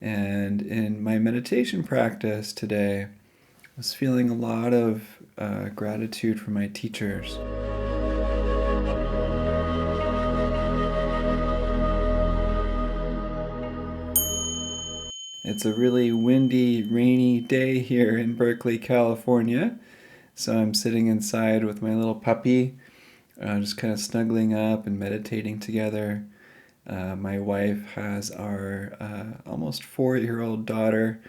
And in my meditation practice today, I was feeling a lot of gratitude for my teachers. It's a really windy, rainy day here in Berkeley, California. So I'm sitting inside with my little puppy, just kind of snuggling up and meditating together. My wife has our almost 4-year-old daughter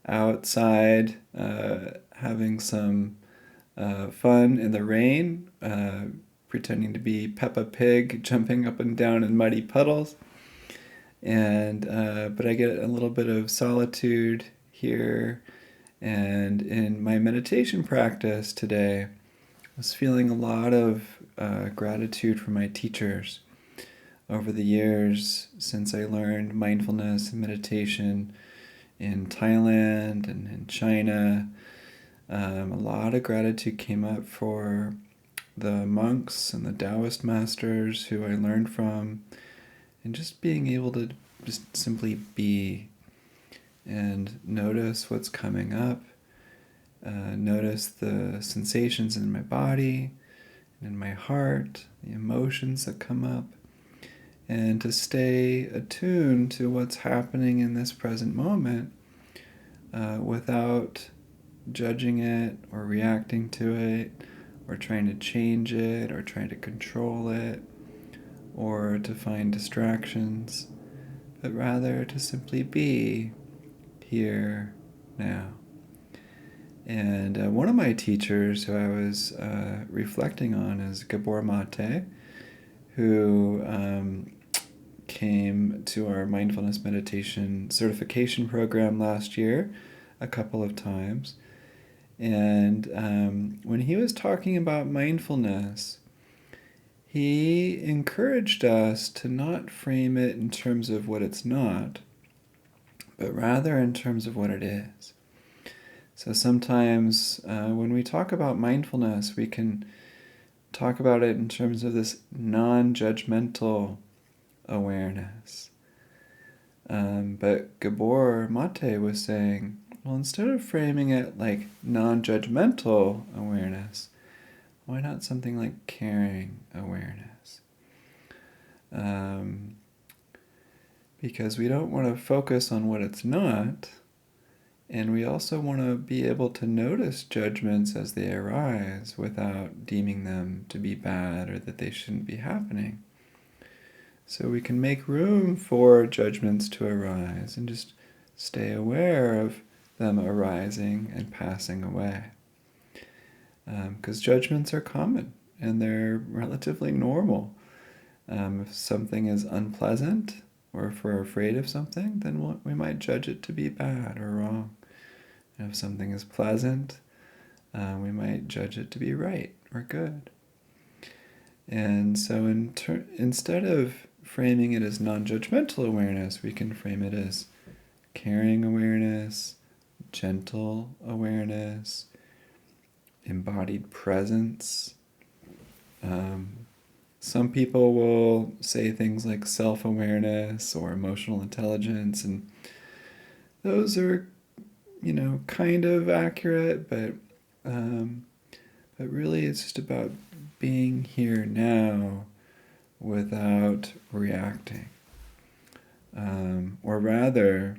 outside having some fun in the rain, pretending to be Peppa Pig, jumping up and down in muddy puddles. And but I get a little bit of solitude here. And in my meditation practice today, I was feeling a lot of gratitude for my teachers over the years since I learned mindfulness and meditation in Thailand and in China. A lot of gratitude came up for the monks and the Taoist masters who I learned from, and just being able to just simply be and notice what's coming up, notice the sensations in my body and in my heart, the emotions that come up, and to stay attuned to what's happening in this present moment without judging it or reacting to it or trying to change it or trying to control it or to find distractions, but rather to simply be here now. And one of my teachers who I was reflecting on is Gabor Mate, who came to our mindfulness meditation certification program last year a couple of times. And when he was talking about mindfulness, he encouraged us to not frame it in terms of what it's not, but rather in terms of what it is. So sometimes when we talk about mindfulness, we can talk about it in terms of this non-judgmental awareness. But Gabor Mate was saying, well, instead of framing it like non-judgmental awareness, why not something like caring awareness? Because we don't want to focus on what it's not, and we also want to be able to notice judgments as they arise without deeming them to be bad or that they shouldn't be happening. So we can make room for judgments to arise and just stay aware of them arising and passing away. Because judgments are common and they're relatively normal. If something is unpleasant or if we're afraid of something, then we might judge it to be bad or wrong. And if something is pleasant, we might judge it to be right or good. And so instead of framing it as non-judgmental awareness, we can frame it as caring awareness, gentle awareness, embodied presence. Some people will say things like self-awareness or emotional intelligence, and those are, kind of accurate, but really it's just about being here now without reacting. Or rather,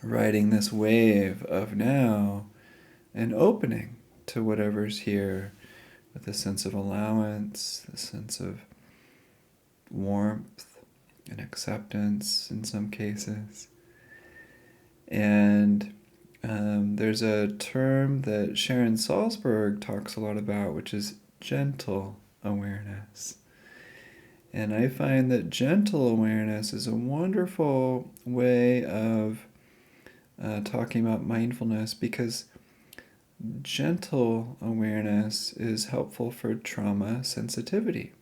riding this wave of now and opening to whatever's here with a sense of allowance, a sense of warmth and acceptance in some cases. And there's a term that Sharon Salzberg talks a lot about, which is gentle awareness. And I find that gentle awareness is a wonderful way of talking about mindfulness, because gentle awareness is helpful for trauma sensitivity.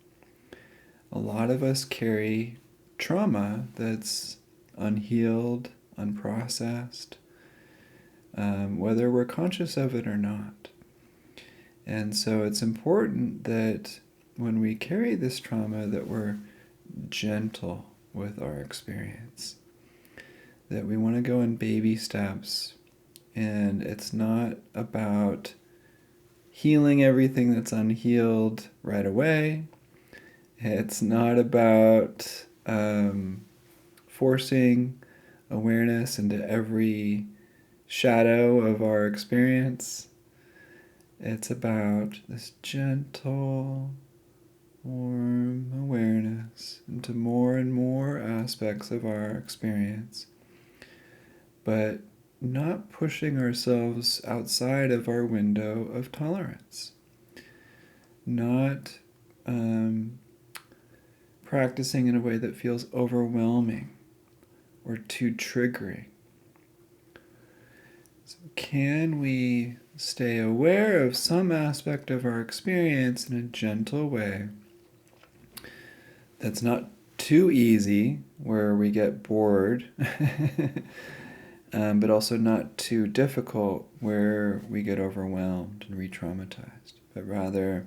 A lot of us carry trauma that's unhealed, unprocessed, whether we're conscious of it or not. And so it's important that when we carry this trauma, that we're gentle with our experience. that we want to go in baby steps. And it's not about healing everything that's unhealed right away. It's not about forcing awareness into every shadow of our experience. It's about this gentle, warm awareness into more and more aspects of our experience, but not pushing ourselves outside of our window of tolerance. Not practicing in a way that feels overwhelming or too triggering. So can we stay aware of some aspect of our experience in a gentle way that's not too easy, where we get bored, but also not too difficult, where we get overwhelmed and re-traumatized, but rather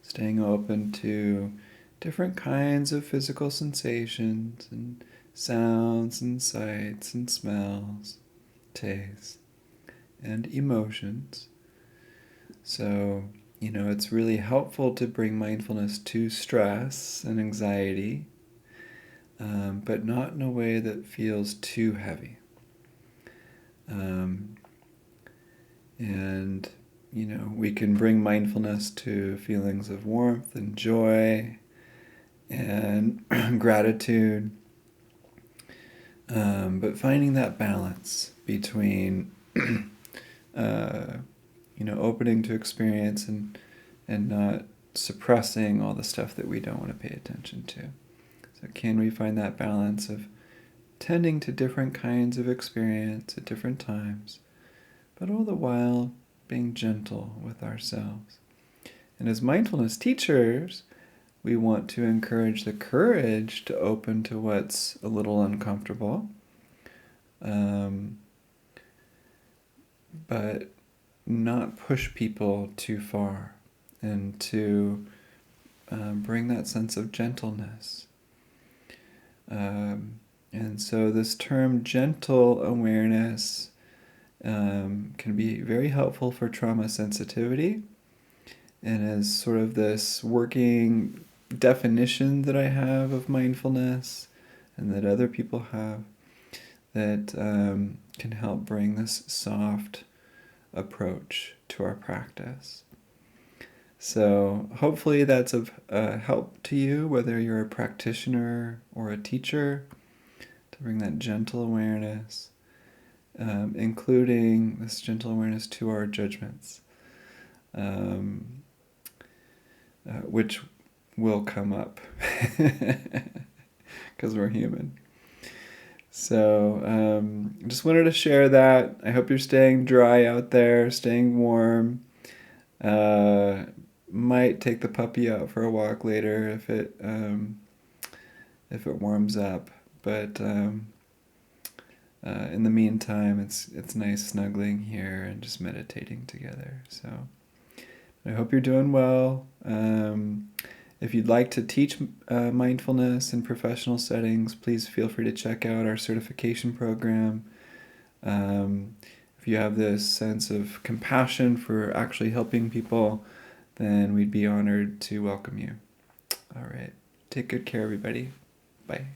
staying open to different kinds of physical sensations and sounds and sights and smells, tastes, and emotions. So, it's really helpful to bring mindfulness to stress and anxiety, but not in a way that feels too heavy. And we can bring mindfulness to feelings of warmth and joy and gratitude, but finding that balance between opening to experience and not suppressing all the stuff that we don't want to pay attention to. So can we find that balance of tending to different kinds of experience at different times, but all the while being gentle with ourselves? And as mindfulness teachers, we want to encourage the courage to open to what's a little uncomfortable, but not push people too far, and to bring that sense of gentleness. And so this term gentle awareness can be very helpful for trauma sensitivity, and as sort of this working definition that I have of mindfulness and that other people have that can help bring this soft approach to our practice. So hopefully that's of help to you, whether you're a practitioner or a teacher, to bring that gentle awareness, including this gentle awareness to our judgments, which will come up because we're human. So just wanted to share that. I hope you're staying dry out there, staying warm. Might take the puppy out for a walk later if it warms up. But in the meantime, it's nice snuggling here and just meditating together. So I hope you're doing well. If you'd like to teach mindfulness in professional settings, please feel free to check out our certification program. If you have this sense of compassion for actually helping people, then we'd be honored to welcome you. All right. Take good care, everybody. Bye.